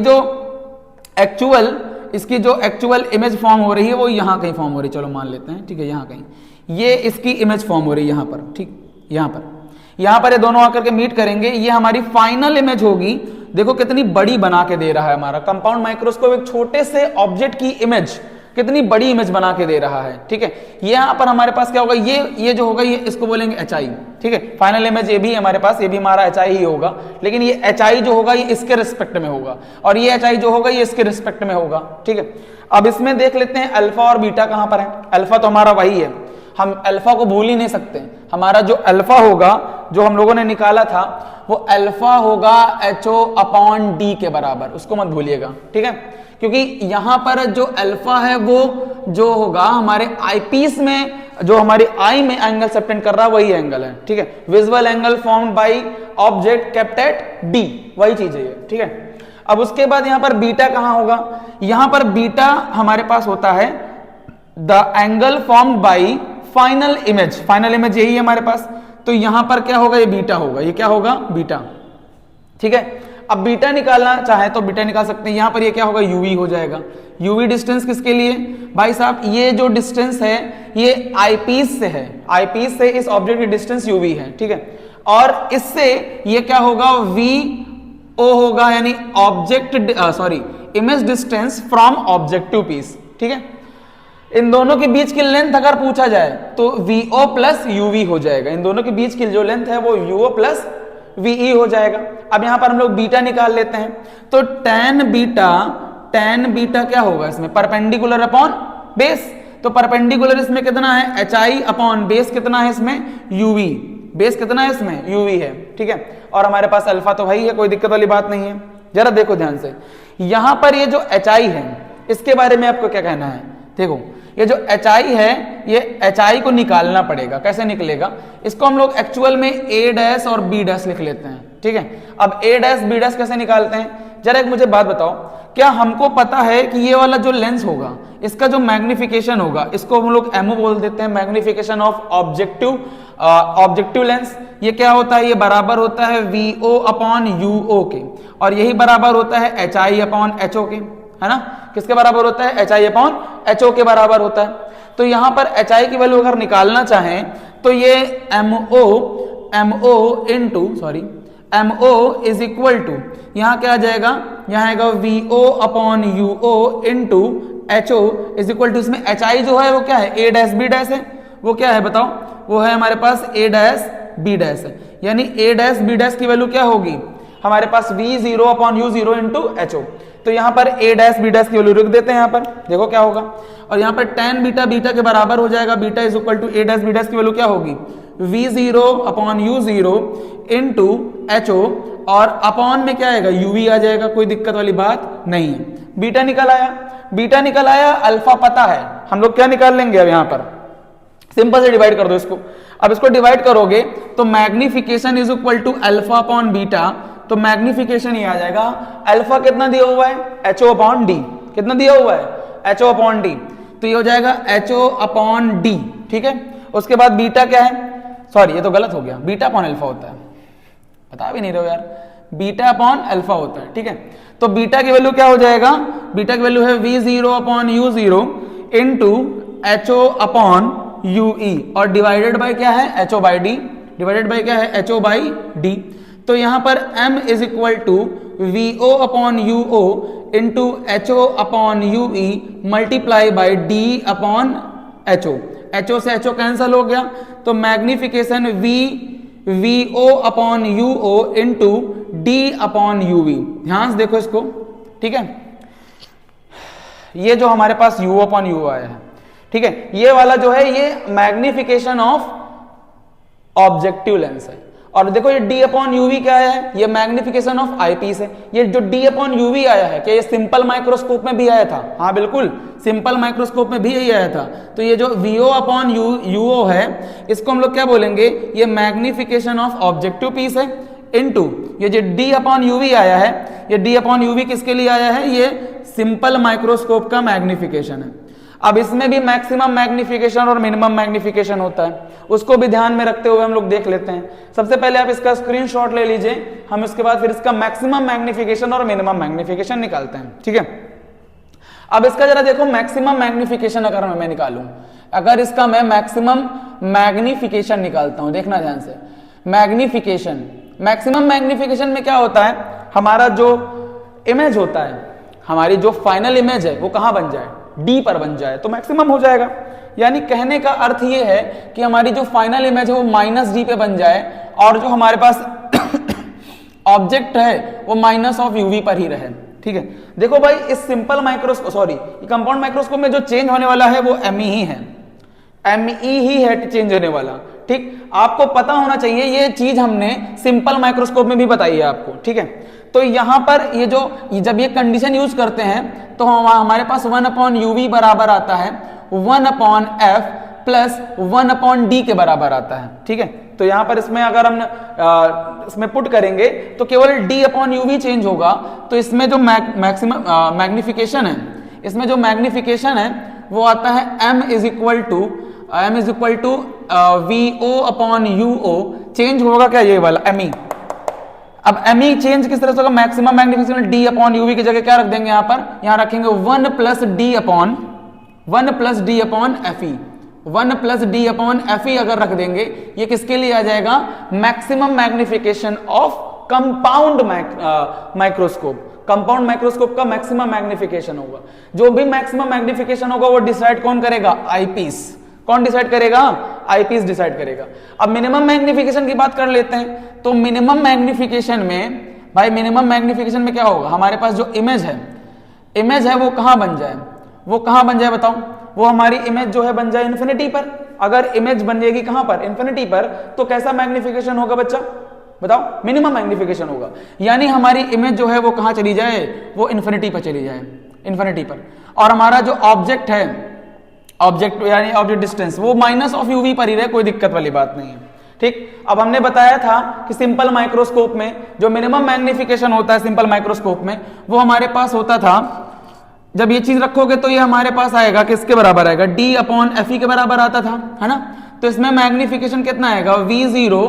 S1: जो एक्चुअल इमेज फॉर्म हो रही है वो यहाँ कहीं फॉर्म हो रही है, चलो मान लेते हैं। ठीक है, यहाँ कहीं ये इसकी इमेज फॉर्म हो रही है यहाँ पर। ठीक, यहाँ पर ये दोनों आकर के मीट करेंगे, ये हमारी फाइनल इमेज होगी। देखो कितनी बड़ी बना के दे रहा है हमारा कंपाउंड माइक्रोस्कोप, एक छोटे से ऑब्जेक्ट की इमेज कितनी बड़ी इमेज बना के दे रहा है। ठीक है, यहाँ पर हमारे पास क्या होगा, ये जो होगा ये इसको बोलेंगे HI। ठीक है, फाइनल इमेज ये भी हमारे पास, ये भी हमारा HI ही होगा, लेकिन ये HI जो होगा ये इसके रिस्पेक्ट में होगा और ये HI जो होगा ये इसके रिस्पेक्ट में होगा। ठीक है, अब इसमें देख लेते हैं अल्फा और बीटा कहां पर है। अल्फा तो हमारा वही है, हम अल्फा को भूल ही नहीं सकते। हमारा जो अल्फा होगा जो हम लोगों ने निकाला था वो अल्फा होगा HO/D के बराबर, उसको मत भूलिएगा। ठीक है, क्योंकि यहां पर जो अल्फा है वो जो होगा हमारे आईपीस में, जो हमारी आई में एंगल सबटेंड कर रहा है वही एंगल है। ठीक है, visual angle formed by object kept at D, वही चीज है ये। ठीक है, अब उसके बाद यहां पर बीटा कहां होगा, यहां पर बीटा हमारे पास होता है the angle formed by final image यही है हमारे पास। तो यहां पर क्या होगा, ये बीटा होगा, ये क्या होगा, बीटा। ठीक है, अब बीटा निकालना चाहे तो बीटा निकाल सकते हैं। यहां पर ये क्या होगा, यूवी हो जाएगा। यूवी डिस्टेंस किसके लिए भाई साहब, ये जो डिस्टेंस है ये आईपीस से है, आईपीस से इस ऑब्जेक्ट की डिस्टेंस यूवी है। ठीक है, और इससे ये क्या होगा, VO होगा, यानी image distance from objective piece. ठीक है, इन दोनों के बीच की लेंथ अगर पूछा जाए तो VO प्लस UV हो जाएगा। इन दोनों के बीच की जो लेंथ है वो UO प्लस VE हो जाएगा। अब यहां पर हम लोग बीटा निकाल लेते हैं, तो tan बीटा क्या होगा इसमें, परपेंडिकुलर अपॉन बेस। तो परपेंडिकुलर इसमें कितना है, HI अपॉन बेस कितना है इसमें, UV। बेस कितना है इसमें, UV है। ठीक है, और हमारे पास अल्फा तो वही है, कोई दिक्कत वाली बात नहीं है। जरा देखो ध्यान से, यहां पर ये जो HI है इसके बारे में आपको क्या कहना है। देखो ये जो HI है, ये HI को निकालना पड़ेगा। कैसे निकलेगा, इसको हम लोग एक्चुअल में A' और B' लिख लेते हैं। ठीक है, अब A' B' कैसे निकालते हैं, जरा एक मुझे बात बताओ, क्या हमको पता है कि ये वाला जो लेंस होगा इसका जो मैग्निफिकेशन होगा इसको हम लोग MO बोल देते हैं, मैग्निफिकेशन ऑफ ऑब्जेक्टिव लेंस। ये क्या होता है, ये बराबर होता है VO/UO के, और यही बराबर होता है HI/HO के, है ना। किसके बराबर होता है, HI/HO के बराबर होता है। तो यहां पर HI की वैल्यू अगर निकालना चाहें तो ये MO इज इक्वल टू, यहां क्या आ जाएगा, यहां आएगा VO/UO into HO is equal to, इसमें HI जो है वो क्या है, A'/B' है। वो क्या है बताओ, वो है हमारे पास A'/B' है, यानी A'/B' की वैल्यू क्या होगी हमारे पास, V0/U0 इंटू HO। तो यहां पर A'/B' की वैल्यू रख देते हैं, यहां पर देखो क्या होगा, और यहां पर tan बीटा के बराबर हो जाएगा, beta is equal to A'/B' की वैल्यू क्या होगी, V0/U0 इंटू HO, और अपॉन में क्या आएगा, UV आ जाएगा, कोई दिक्कत वाली बात नहीं है। बीटा निकल आया, अल्फा पता है, हम लोग क्या निकाल लेंगे अब, यहां पर सिंपल से डिवाइड कर दो इसको। अब इसको डिवाइड करोगे तो magnification is equal to alpha upon beta, तो मैग्निफिकेशन ये आ जाएगा, अल्फा कितना दिया हुआ है, HO/D, कितना दिया हुआ है, HO/D, तो ये हो जाएगा HO/D। ठीक है, उसके बाद बीटा क्या है, सॉरी ये तो गलत हो गया, बीटा अपॉन अल्फा होता है, बता भी नहीं रहे हो यार, बीटा अपॉन अल्फा होता है। ठीक है, तो बीटा की वैल्यू क्या हो जाएगा, बीटा की वैल्यू है V0/U0 इंटू HO/UE, और डिवाइडेड बाय क्या है, HO/D, डिवाइडेड बाय क्या है, HO/D। तो यहां पर M is equal to VO/UO into HO/UE multiply by D/HO। HO से HO कैंसल हो गया, तो मैग्निफिकेशन VO/UO इंटू D/UV। ध्यान से देखो इसको, ठीक है, ये जो हमारे पास UO/UO आया है, ठीक है, ये वाला जो है ये मैग्निफिकेशन ऑफ ऑब्जेक्टिव लेंस है। और देखो ये d अपॉन यूवी क्या है, ये मैग्निफिकेशन ऑफ आईपीस है। ये जो d अपॉन यूवी आया है, क्या ये सिंपल माइक्रोस्कोप में भी आया था? हाँ बिल्कुल, सिंपल माइक्रोस्कोप में भी यही आया था। तो ये जो vo अपॉन यूओ है, इसको हम लोग क्या बोलेंगे, ये मैग्निफिकेशन ऑफ ऑब्जेक्टिव पीस है, इनटू ये जो d अपॉन यूवी आया है, ये d अपॉन यूवी किसके लिए आया है, ये सिंपल माइक्रोस्कोप का मैग्निफिकेशन है। अब इसमें भी मैक्सिमम मैग्निफिकेशन और मिनिमम मैग्निफिकेशन होता है, उसको भी ध्यान में रखते हुए हम लोग देख लेते हैं। सबसे पहले आप इसका स्क्रीनशॉट ले लीजिए, हम इसके बाद फिर इसका मैक्सिमम मैग्निफिकेशन और मिनिमम मैग्निफिकेशन निकालते हैं, ठीक है। अब इसका जरा देखो मैक्सिमम मैग्निफिकेशन अगर मैं निकालूं, अगर इसका मैं मैक्सिमम मैग्निफिकेशन निकालता हूं, देखना ध्यान से, मैग्निफिकेशन, मैक्सिमम मैग्निफिकेशन में क्या होता है, हमारा जो इमेज होता है, हमारी जो फाइनल इमेज है वो कहां बन जाए, डी पर बन जाए तो मैक्सिमम हो जाएगा। यानी कहने का अर्थ ये है कि हमारी जो फाइनल इमेज है वो माइनस डी पे बन जाए और जो हमारे पास ऑब्जेक्ट है वो माइनस ऑफ यूवी पर ही रहे, ठीक है। देखो भाई इस simple microscope, sorry compound microscope में जो चेंज होने वाला है वो एमई ही है, एमई ही है चेंज होने वाला, ठीक। आपको पता होना चाहिए, ये चीज हमने सिंपल माइक्रोस्कोप में भी बताई है आपको, ठीक है। तो यहां पर ये जो जब ये कंडीशन यूज करते हैं तो हमारे पास 1 अपॉन यूवी बराबर आता है 1 upon F plus 1 upon D के बराबर आता है, ठीक है। तो यहां पर इसमें अगर हम इसमें पुट करेंगे तो केवल डी अपॉन यूवी चेंज होगा। तो इसमें जो मैक्सिमम मैग्निफिकेशन है, इसमें जो मैग्निफिकेशन है वो आता है m is equal to V O upon U O, change होगा क्या ये वाला एमई। अब एमई चेंज किस तरह से होगा, maximum magnification D upon UV की जगह क्या रख देंगे, यहां पर यहां रखेंगे 1 plus D upon FE, 1 plus D upon FE अगर रख देंगे, ये किसके लिए आ जाएगा, maximum magnification of compound microscope. Compound microscope का मैक्सिमम मैग्निफिकेशन होगा। जो भी मैक्सिमम मैग्निफिकेशन होगा वो डिसाइड कौन करेगा, आईपीस। कौन डिसाइड करेगा, आईपीस डिसाइड करेगा। अब मिनिमम मैग्निफिकेशन की बात कर लेते हैं। तो मिनिमम मैग्निफिकेशन में भाई, मिनिमम मैग्निफिकेशन में क्या होगा, हमारे पास जो इमेज है वो कहां बन जाए, वो कहां बन जाए बताओ, वो हमारी इमेज जो है बन जाए इन्फिनिटी पर। अगर इमेज बन जाएगी कहां पर, इन्फिनिटी पर, तो कैसा मैग्निफिकेशन होगा बच्चा बताओ, मिनिमम मैग्निफिकेशन होगा। यानी हमारी इमेज जो है वो कहां चली जाए, वो इन्फिनिटी पर चली जाए, इन्फिनिटी पर। और हमारा जो ऑब्जेक्ट है, ऑब्जेक्ट यानी ऑब्जेक्ट डिस्टेंस, वो माइनस ऑफ यूवी पर ही रहे, कोई दिक्कत वाली बात नहीं है, ठीक। अब हमने बताया था कि सिंपल माइक्रोस्कोप में जो मिनिमम मैग्निफिकेशन होता है सिंपल माइक्रोस्कोप में, वो हमारे पास होता था, जब ये चीज रखोगे तो ये हमारे पास आएगा किसके बराबर आएगा, डी अपॉन एफई के बराबर आता था, है ना। तो इसमें मैग्निफिकेशन कितना आएगा, V0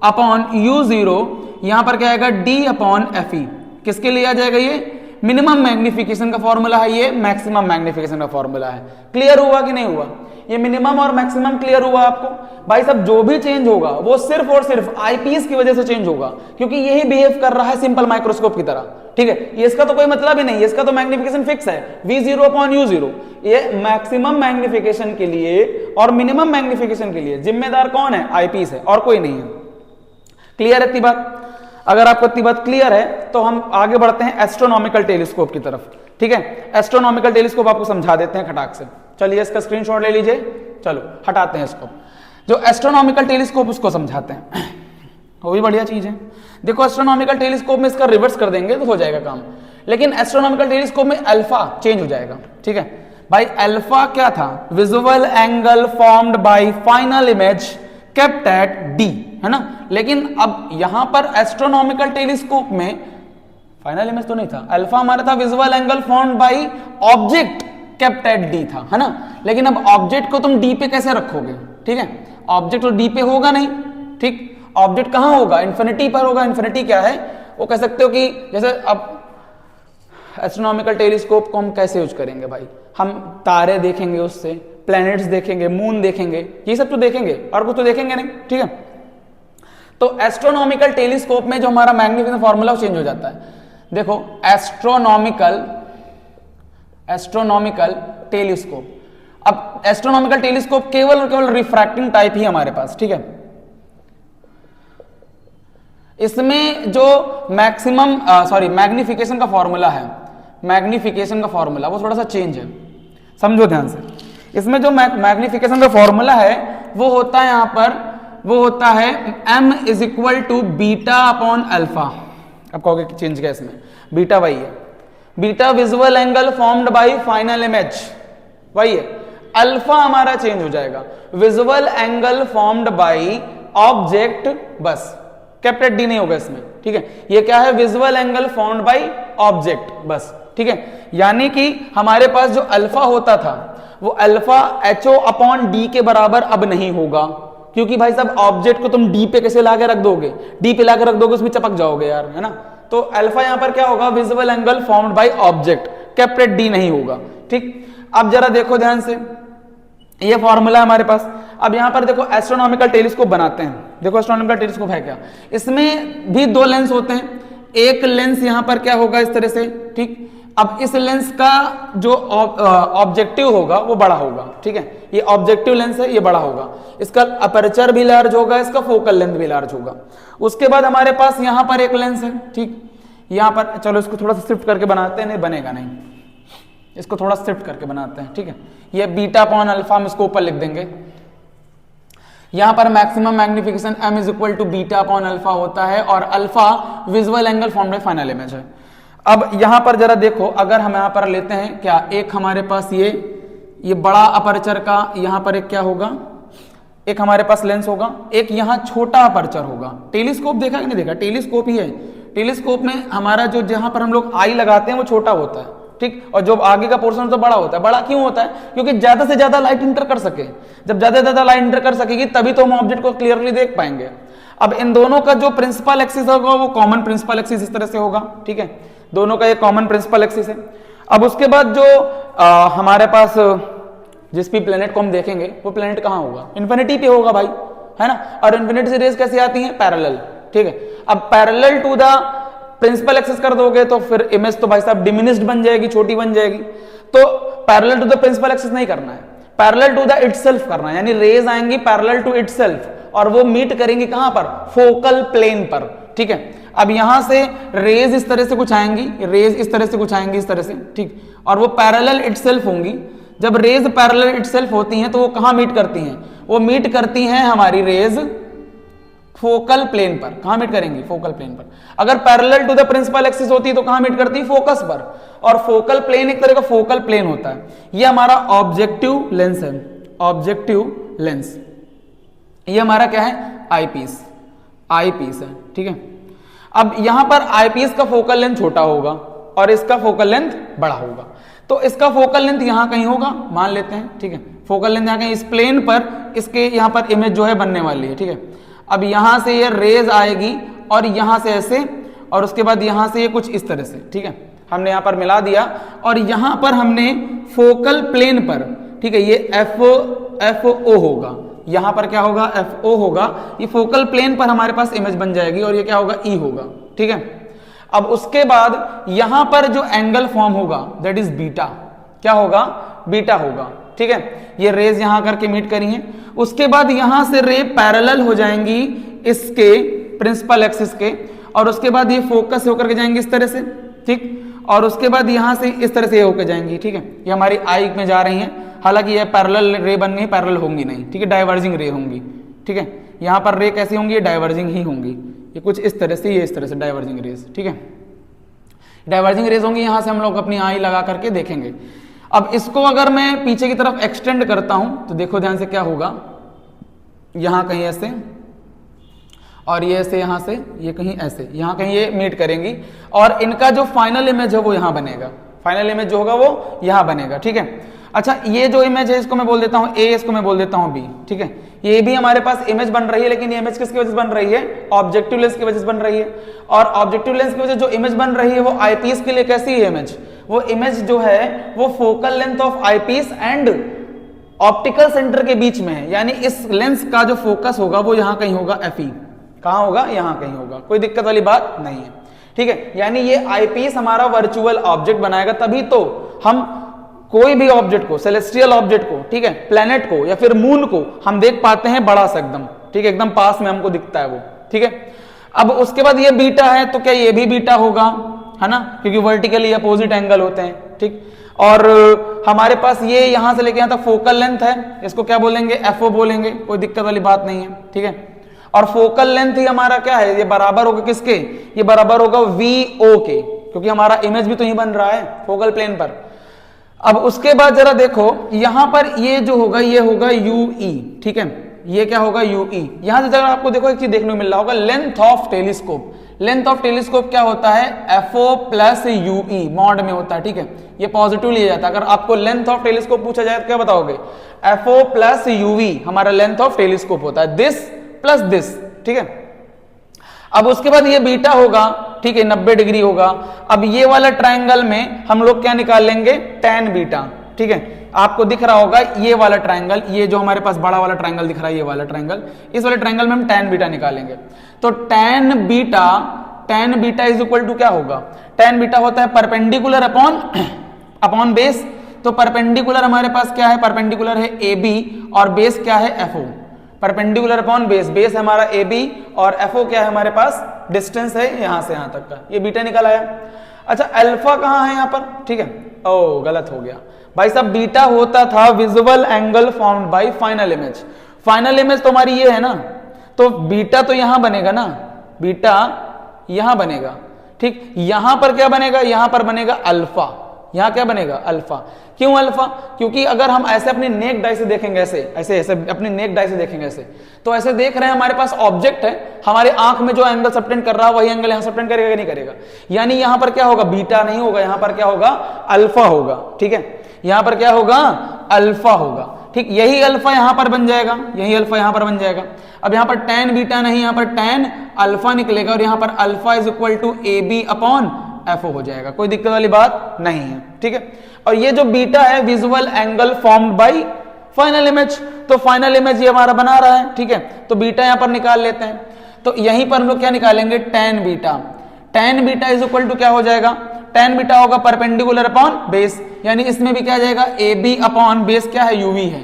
S1: अपॉन U0, यहां पर क्या आएगा, डी अपॉन एफई। किसके लिए आ जाएगा, ये मिनिमम मैग्निफिकेशन का फॉर्मूला है, ये मैक्सिमम मैग्निफिकेशन का फॉर्मूला है। क्लियर हुआ कि नहीं हुआ, ये मिनिमम और मैक्सिमम क्लियर हुआ आपको। भाई साहब जो भी चेंज होगा वो सिर्फ और सिर्फ आईपीएस की वजह से चेंज होगा, क्योंकि यही बिहेव कर रहा है सिंपल माइक्रोस्कोप की तरह, ठीक है। ये इसका तो कोई मतलब ही नहीं है, इसका तो मैग्निफिकेशन फिक्स है V0 अपॉन U0। ये मैक्सिमम मैग्निफिकेशन के लिए और मिनिमम मैग्निफिकेशन के लिए जिम्मेदार कौन है, आईपीएस है, और कोई नहीं है। क्लियर है इतनी बात? अगर आपको इतनी बात क्लियर है तो हम आगे बढ़ते हैं एस्ट्रोनॉमिकल टेलीस्कोप की तरफ, ठीक है। एस्ट्रोनॉमिकल टेलीस्कोप आपको समझा देते हैं खटाक से। चलिए इसका स्क्रीनशॉट ले लीजिए, चलो हटाते हैं इसको। जो एस्ट्रोनॉमिकल टेलीस्कोप उसको समझाते हैं, वो भी बढ़िया चीज है। देखो एस्ट्रोनॉमिकल टेलीस्कोप में इसका रिवर्स कर देंगे तो हो जाएगा काम, लेकिन एस्ट्रोनॉमिकल टेलीस्कोप में अल्फा चेंज हो जाएगा, ठीक है भाई। अल्फा क्या था, visual angle formed by final image kept at D, है ना। लेकिन अब यहां पर एस्ट्रोनॉमिकल टेलीस्कोप में फाइनल इमेज तो नहीं था, अल्फा हमारा था visual angle formed by object kept at D था, है ना। लेकिन अब ऑब्जेक्ट को तुम डी पे कैसे रखोगे, ठीक है। ऑब्जेक्ट तो डी पे होगा नहीं, ठीक। ऑब्जेक्ट कहां होगा, इन्फिनिटी पर होगा। इन्फिनिटी क्या है, वो कह सकते हो कि जैसे अब एस्ट्रोनॉमिकल टेलीस्कोप को हम कैसे यूज करेंगे भाई, हम तारे देखेंगे, उससे प्लैनेट्स देखेंगे, मून देखेंगे, ये सब तो देखेंगे, और कुछ तो देखेंगे नहीं, ठीक है। तो एस्ट्रोनॉमिकल टेलीस्कोप में जो हमारा मैग्निफिकेशन फॉर्मूला चेंज हो जाता है। देखो एस्ट्रोनॉमिकल टेलीस्कोप, अब एस्ट्रोनॉमिकल टेलीस्कोप केवल और केवल रिफ्रैक्टिंग टाइप ही हमारे पास, ठीक है। इसमें जो मैग्निफिकेशन का फॉर्मूला है, मैग्निफिकेशन का फॉर्मूला वो थोड़ा सा चेंज है, समझो ध्यान से। इसमें जो मैग्निफिकेशन का फॉर्मूला है वो होता है यहां पर वो होता है m is equal to beta upon alpha. अब कहोगे चेंज क्या इसमें, बीटा वही है, beta visual angle formed by final image वही है, अल्फा हमारा चेंज हो जाएगा, visual angle formed by object, बस कैपिटल डी नहीं होगा इसमें, ठीक है। ये क्या है, visual angle formed by object, बस, ठीक है। यानी कि हमारे पास जो अल्फा होता था वो alpha H O upon D के बराबर अब नहीं होगा, क्योंकि भाई साहब ऑब्जेक्ट को तुम डी पे कैसे लाके रख दोगे, डी पे लाके रख दोगे उसमें चपक जाओगे यार, है ना। तो अल्फा यहां पर क्या होगा, visual angle formed by object, capital D नहीं होगा, ठीक। अब जरा देखो ध्यान से, ये फॉर्मूला हमारे पास। अब यहां पर देखो एस्ट्रोनॉमिकल टेलीस्कोप बनाते हैं, देखो एस्ट्रोनॉमिकल टेलीस्कोप है क्या, इसमें भी दो लेंस होते हैं, एक लेंस यहां पर क्या होगा इस तरह से, ठीक। अब इस लेंस का जो ऑब्जेक्टिव होगा वो बड़ा होगा, ठीक है, ये ऑब्जेक्टिव लेंस है, ये बड़ा होगा, इसका अपर्चर भी लार्ज होगा, इसका फोकल लेंथ भी लार्ज होगा। उसके बाद हमारे पास यहां पर एक लेंस है, ठीक, यहां पर चलो इसको थोड़ा सा शिफ्ट करके बनाते हैं, नहीं बनेगा नहीं, इसको थोड़ा शिफ्ट करके बनाते हैं, ठीक है। ये बीटा अपॉन अल्फा हम इसको ऊपर लिख देंगे, यहां पर maximum magnification m is equal to beta upon alpha होता है, और alpha visual angle formed by final image है। अब यहां पर जरा देखो, अगर हम यहां पर लेते हैं क्या, एक हमारे पास ये बड़ा अपर्चर का यहां पर एक क्या होगा, एक हमारे पास लेंस होगा, एक यहां छोटा अपर्चर होगा। टेलीस्कोप देखा कि नहीं देखा, टेलीस्कोप ही है, टेलीस्कोप में हमारा जो जहां पर हम लोग आई लगाते हैं वो छोटा होता है, ठीक, और जो आगे का पोर्शन तो बड़ा होता है। बड़ा क्यों होता है, क्योंकि ज्यादा से ज्यादा लाइट इंटर कर सके, जब ज्यादा से ज्यादा लाइट इंटर कर सकेगी तभी तो हम ऑब्जेक्ट को क्लियरली देख पाएंगे। अब इन दोनों का जो प्रिंसिपल एक्सिस होगा वो कॉमन प्रिंसिपल एक्सिस इस तरह से होगा, ठीक है, दोनों का ये कॉमन प्रिंसिपल एक्सिस है। अब उसके बाद जो हमारे पास जिस भी प्लेनेट को हम देखेंगे वो प्लेनेट कहां होगा, इन्फिनिटी पे होगा भाई, है ना, और इन्फिनिटी से रेज कैसे आती हैं, पैरेलल, ठीक है। अब parallel to the principal axis कर दोगे तो फिर इमेज तो भाई साहब डिमिनिश्ड बन जाएगी, छोटी बन जाएगी। तो parallel to the principal axis नहीं करना है, पैरेलल टू द इटसेल्फ करना है, यानी रेज आएंगी पैरेलल टू इटसेल्फ और वो मीट करेंगी कहां पर, फोकल प्लेन पर, ठीक है। अब यहां से रेज इस तरह से कुछ आएंगी, रेज इस तरह से कुछ आएंगी इस तरह से, ठीक, और वो पैरेलल इटसेल्फ होंगी। जब रेज पैरेलल इटसेल्फ होती हैं तो वो कहां मीट करती हैं, वो मीट करती हैं हमारी रेज फोकल प्लेन पर। कहां मीट करेंगी, फोकल प्लेन पर। अगर parallel to the principal axis होती है तो कहां मीट करती है, फोकस पर, और फोकल प्लेन एक तरह का फोकल प्लेन होता है। ये हमारा ऑब्जेक्टिव लेंस है, ऑब्जेक्टिव लेंस, ये हमारा क्या है, आईपीस, आईपीस है, ठीक है। अब यहां पर आईपीस का फोकल लेंथ छोटा होगा और इसका फोकल लेंथ बड़ा होगा, तो इसका फोकल लेंथ यहां कहीं होगा, मान लेते हैं, ठीक है, फोकल लेंथ यहां कहीं इस प्लेन पर, इसके यहां पर इमेज जो है बनने वाली है, ठीक है। अब यहां से ये रेज आएगी और यहां से ऐसे, और उसके बाद यहां से ये कुछ इस तरह से, ठीक है, हमने यहां पर मिला दिया, और यहां पर हमने फोकल प्लेन पर, ठीक है, ये एफ ओ होगा, यहां पर क्या होगा, एफ ओ होगा, ये फोकल प्लेन पर हमारे पास इमेज बन जाएगी, और ये क्या होगा, ई होगा, ठीक है। अब उसके बाद यहां पर जो एंगल फॉर्म होगा दैट इज बीटा, क्या होगा, बीटा होगा, ठीक है। ये रेज यहां करके मीट करी हैं, उसके बाद यहां से रे पैरेलल हो जाएंगी इसके प्रिंसिपल एक्सिस के, और उसके बाद ये फोकस होकर के जाएंगे इस तरह से, ठीक, और उसके बाद यहां से इस तरह से ये होकर जाएंगी, ठीक है, ये हमारी आई में जा रही हैं, हालांकि ये पैरेलल रे बन गई, पैरेलल होंगी नहीं, ठीक है, डाइवर्जिंग रे होंगी, ठीक है। यहां पर रे कैसी होंगी, ये डाइवर्जिंग ही होंगी, ये कुछ इस तरह से, ये इस तरह से डाइवर्जिंग रेज, ठीक है, डाइवर्जिंग रेज होंगी। यहां से हम लोग अपनी आई लगा करके देखेंगे। अब इसको अगर मैं पीछे की तरफ एक्सटेंड करता हूं तो देखो ध्यान से क्या होगा, यहां कहीं ऐसे, और ये ऐसे, यहां से ये कहीं ऐसे, यहां कहीं ये मीट करेंगी, और इनका जो फाइनल इमेज है वो यहां बनेगा, फाइनल इमेज जो होगा वो यहां बनेगा, ठीक है। अच्छा, ये जो इमेज है इसको मैं बोल देता हूं ए, इसको मैं बोल देता हूं बी, ठीक है। ये भी हमारे पास इमेज बन रही है, लेकिन ये इमेज किसकी वजह से बन रही है, ऑब्जेक्टिव लेंस की वजह से बन रही है, और ऑब्जेक्टिव लेंस की वजह से जो इमेज बन रही है वो आईपीस के लिए कैसी है इमेज, वो इमेज जो है वो focal length of eyepiece and optical centre के बीच में है, यानी इस लेंस का जो फोकस होगा वो यहां कहीं होगा, एफई कहां होगा, यहां कहीं होगा, कोई दिक्कत वाली बात नहीं है, ठीक है। यानी ये आईपीस हमारा वर्चुअल ऑब्जेक्ट बनाएगा, तभी तो हम कोई भी ऑब्जेक्ट को, सेलेस्टियल ऑब्जेक्ट को, ठीक है, प्लेनेट को या फिर मून को हम देख पाते हैं बड़ा सा एकदम, ठीक है, एकदम पास में हमको दिखता है वो, ठीक है। अब उसके बाद ये बीटा है, तो क्या ये भी बीटा होगा, है ना, क्योंकि वर्टिकली अपोजिट एंगल होते हैं, ठीक। और हमारे पास ये यहां से लेके यहां तक फोकल लेंथ है, इसको क्या बोलेंगे, एफओ बोलेंगे, कोई दिक्कत वाली बात नहीं है, ठीक है। और फोकल लेंथ ही हमारा क्या है, ये बराबर होगा किसके, ये बराबर होगा VO के, क्योंकि हमारा इमेज भी तो यही बन रहा है फोकल प्लेन पर। अब उसके बाद जरा देखो यहां पर ये जो होगा ये होगा UE, ठीक है, ये क्या होगा UE। यहां से जरा आपको देखो एक चीज देखने को मिल रहा होगा, length of telescope. Length of telescope क्या होता है, FO प्लस UE मॉड में होता है, ठीक है, ये पॉजिटिव लिया जाता है। अगर आपको लेंथ ऑफ टेलीस्कोप पूछा जाए तो क्या बताओगे, FO प्लस UV हमारा लेंथ ऑफ टेलीस्कोप होता है, दिस प्लस दिस, ठीक है। अब उसके बाद ये बीटा होगा, ठीक है, 90 डिग्री होगा। अब ये वाला ट्रायंगल में हम लोग क्या निकाल लेंगे, tan बीटा, ठीक है। आपको दिख रहा होगा ये वाला ट्रायंगल, ये जो हमारे पास बड़ा वाला ट्रायंगल दिख रहा है, ये वाला ट्रायंगल, इस वाले ट्रायंगल में हम tan बीटा निकालेंगे। तो tan beta is equal to क्या होगा, tan बीटा होता है परपेंडिकुलर अपॉन बेस। तो परपेंडिकुलर हमारे पास क्या है, परपेंडिकुलर है AB और बेस क्या है FO, perpendicular upon base, base हमारा AB और FO क्या है हमारे पास, डिस्टेंस है यहां से यहां तक का, ये बीटा निकल आया। अच्छा अल्फा कहां है यहां पर, ठीक है, ओ गलत हो गया भाई साहब, बीटा होता था visual angle formed by final image. Final image तो हमारी ये है ना, तो बीटा तो यहां बनेगा ना, बीटा यहां बनेगा, ठीक, यहां पर क्या बनेगा, यहां पर बनेगा अल्फा, यहां क्या बनेगा अल्फा। क्यों अल्फा, क्योंकि अगर हम ऐसे अपनी नेक डाई से देखेंगे, ऐसे अपनी नेक डाई से देखेंगे ऐसे, तो ऐसे देख रहे हैं हमारे पास ऑब्जेक्ट है, हमारे आंख में जो एंगल सबटेंड कर रहा है वही एंगल यहां सबटेंड करेगा कि नहीं करेगा, यानी यहां पर क्या होगा, बीटा नहीं होगा, यहां पर क्या होगा, अल्फा होगा, ठीक है, यहां पर क्या होगा, अल्फा होगा, ठीक, यही अल्फा यहां पर बन जाएगा, यही अल्फा यहां पर बन जाएगा। अब यहां पर tan बीटा नहीं, यहां पर tan अल्फा निकलेगा और यहां पर alpha is equal to AB upon FO हो जाएगा, कोई दिक्कत वाली बात नहीं है, ठीक है। और ये जो बीटा है visual angle formed by final image, तो फाइनल इमेज ये हमारा बना रहा है, ठीक है, तो बीटा यहां पर निकाल लेते हैं। तो यहीं पर हम लोग क्या निकालेंगे, tan beta is equal to क्या हो जाएगा, tan बीटा होगा परपेंडिकुलर अपॉन बेस, यानी इसमें भी क्या आ जाएगा, AB अपॉन बेस क्या है, UV है,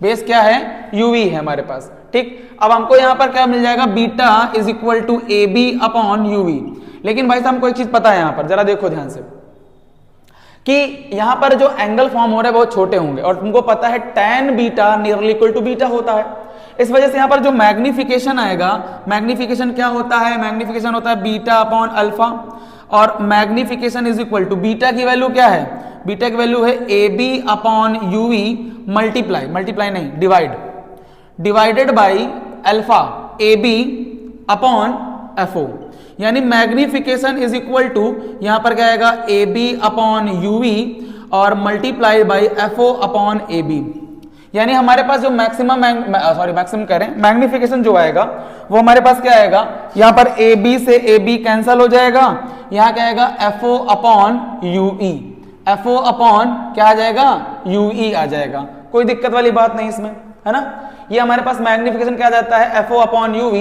S1: बेस क्या है, UV है हमारे पास, ठीक। अब हमको यहां पर क्या मिल जाएगा, beta is equal to AB upon UV। लेकिन भाई साहब हमको एक चीज पता है, यहां पर जरा देखो ध्यान से कि यहां पर जो एंगल फॉर्म हो रहे हैं बहुत छोटे होंगे, और तुमको पता है tan beta nearly equal to beta होता है, इस वजह से यहां पर जो मैग्निफिकेशन आएगा, मैग्निफिकेशन क्या होता है, मैग्निफिकेशन होता है बीटा अपॉन अल्फा, और magnification is equal to beta की वैल्यू क्या है, बीटा की वैल्यू है AB अपॉन UV मल्टीप्लाई नहीं divided by alpha AB upon FO, यानी मैग्निफिकेशन इज इक्वल टू यहां पर क्या आएगा, AB अपॉन UV और multiply by FO upon AB, यानी हमारे पास जो मैक्सिमम कह रहे हैं मैग्निफिकेशन जो आएगा वो हमारे पास क्या आएगा, यहां पर AB से AB कैंसल हो जाएगा, यहां क्या आएगा, FO upon UE, FO upon क्या आ जाएगा, UE आ जाएगा, कोई दिक्कत वाली बात नहीं इसमें, है ना। ये हमारे पास मैग्निफिकेशन क्या जाता है, FO upon UV,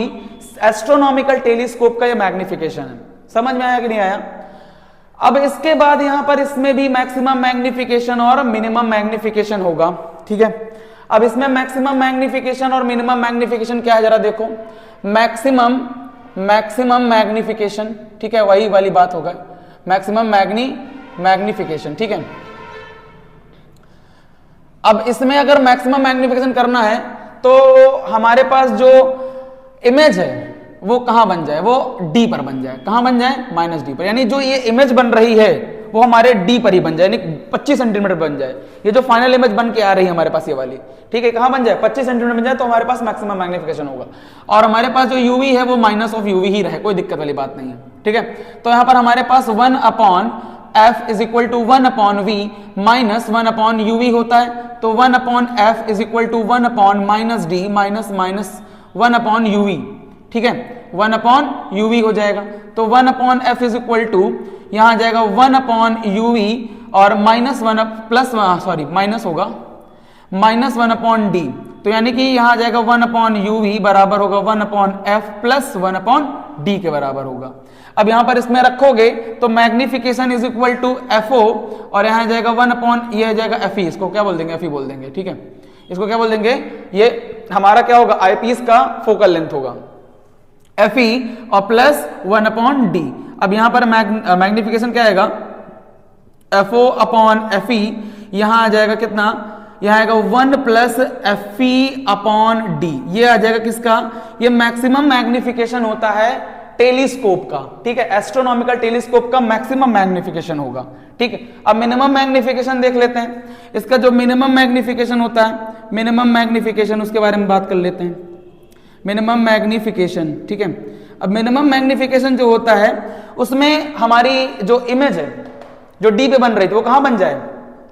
S1: astronomical telescope का ये मैग्निफिकेशन है, समझ में आया कि नहीं आया। अब इसके बाद यहां पर इसमें भी मैक्सिमम मैग्निफिकेशन और मिनिमम मैग्निफिकेशन होगा, ठीक है। अब इसमें मैक्सिमम मैग्निफिकेशन और मिनिमम मैग्निफिकेशन क्या है जरा देखो, मैक्सिमम मैग्निफिकेशन, ठीक है, वही वाली बात होगा, मैक्सिमम मैग्निफिकेशन, ठीक है। अब इसमें अगर मैक्सिमम मैग्निफिकेशन करना है तो हमारे पास जो इमेज है वो कहां बन जाए, वो D पर बन जाए, कहां बन जाए, -D पर, यानी जो ये इमेज बन रही है वो हमारे D पर ही बन जाए, यानी 25 सेंटीमीटर बन जाए, ये जो फाइनल इमेज बन के आ रही है हमारे पास ये वाली, ठीक है, कहां बन जाए, 25 सेंटीमीटर बन जाए, तो हमारे पास मैक्सिमम मैग्निफिकेशन होगा। और हमारे पास जो UV है वो -UV ही रहे, कोई दिक्कत वाली बात नहीं है, ठीक है। तो यहां पर हमारे पास 1 upon F is equal to 1 upon V minus 1 upon UV होता है, तो 1 upon F is equal to 1 upon -D minus 1 upon UV, ठीक है, 1 अपॉन UV हो जाएगा। तो 1 upon F is equal to यहां आ जाएगा 1 अपॉन UV और माइनस होगा -1 अपॉन D, तो यानी कि यहां आ जाएगा 1 अपॉन UV बराबर होगा 1 upon F plus 1 upon D के बराबर होगा। अब यहां पर इसमें रखोगे तो magnification is equal to FO और यहां जाएगा 1 अपॉन, ये आ जाएगा FE, इसको क्या बोल देंगे, FE बोल देंगे, ठीक है, इसको क्या बोल देंगे, ये हमारा क्या होगा, आईपीस का फोकल लेंथ होगा FE और प्लस 1 अपॉन D। अब यहां पर मैग्निफिकेशन क्या आएगा, FO अपॉन FE, यहां आ जाएगा कितना, यहाँ आएगा 1 प्लस FE अपॉन डी। ये आ जाएगा किसका? ये मैक्सिमम मैग्निफिकेशन होता है टेलीस्कोप का, ठीक है, एस्ट्रोनॉमिकल टेलीस्कोप का मैक्सिमम मैग्निफिकेशन होगा, ठीक है। अब मिनिमम मैग्निफिकेशन देख लेते हैं। इसका जो मिनिमम मैग्निफिकेशन होता है, मिनिमम मैग्निफिकेशन, उसके बारे में बात कर लेते हैं। मिनिमम मैग्निफिकेशन, ठीक है। अब मिनिमम मैग्निफिकेशन जो होता है उसमें हमारी जो इमेज है जो डी पे बन रही थी वो कहां बन जाए?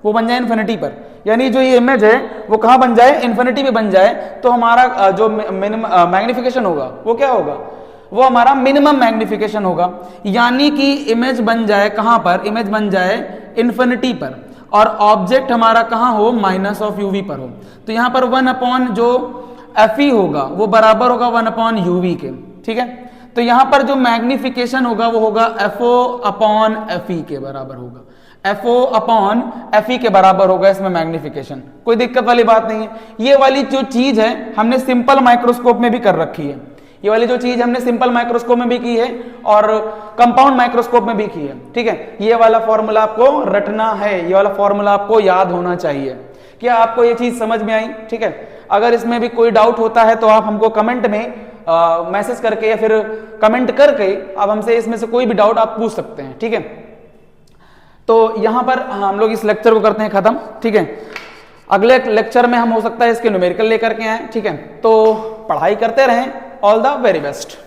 S1: वो बन जाए इन्फिनिटी पर, यानी जो ये इमेज है वो कहां बन जाए? इन्फिनिटी पे बन जाए। तो हमारा जो मिनिमम मैग्निफिकेशन होगा वो क्या होगा? वो हमारा मिनिमम मैग्निफिकेशन होगा, यानी कि इमेज बन जाए कहां पर? इमेज बन जाए इन्फिनिटी पर, और ऑब्जेक्ट हमारा कहां हो? माइनस ऑफ यूवी पर हो। तो यहां पर 1 अपॉन जो FE होगा वो बराबर होगा 1 अपॉन यूवी के, ठीक है। तो यहां पर जो मैग्निफिकेशन होगा वो होगा FO अपॉन FE के बराबर होगा। FO अपॉन FE के बराबर होगा इसमें मैग्निफिकेशन, कोई दिक्कत वाली बात नहीं है। ये वाली जो चीज है हमने सिंपल माइक्रोस्कोप में भी कर रखी है, ये वाली जो चीज हमने सिंपल माइक्रोस्कोप में भी की है और कंपाउंड माइक्रोस्कोप में भी की है, ठीक है। ये वाला फॉर्मूला आपको रटना है, ये वाला फॉर्मूला आपको याद होना चाहिए। क्या आपको ये चीज समझ में आई? ठीक है। अगर इसमें भी कोई डाउट होता है तो आप हमको कमेंट में मैसेज करके या फिर कमेंट करके आप हमसे इसमें से कोई भी डाउट आप पूछ सकते हैं, ठीक है। तो यहां पर हम लोग इस लेक्चर को करते हैं खत्म, ठीक है। अगले लेक्चर में हम हो सकता है इसके न्यूमेरिकल लेकर के आए, ठीक है। तो पढ़ाई करते रहें। All the very best.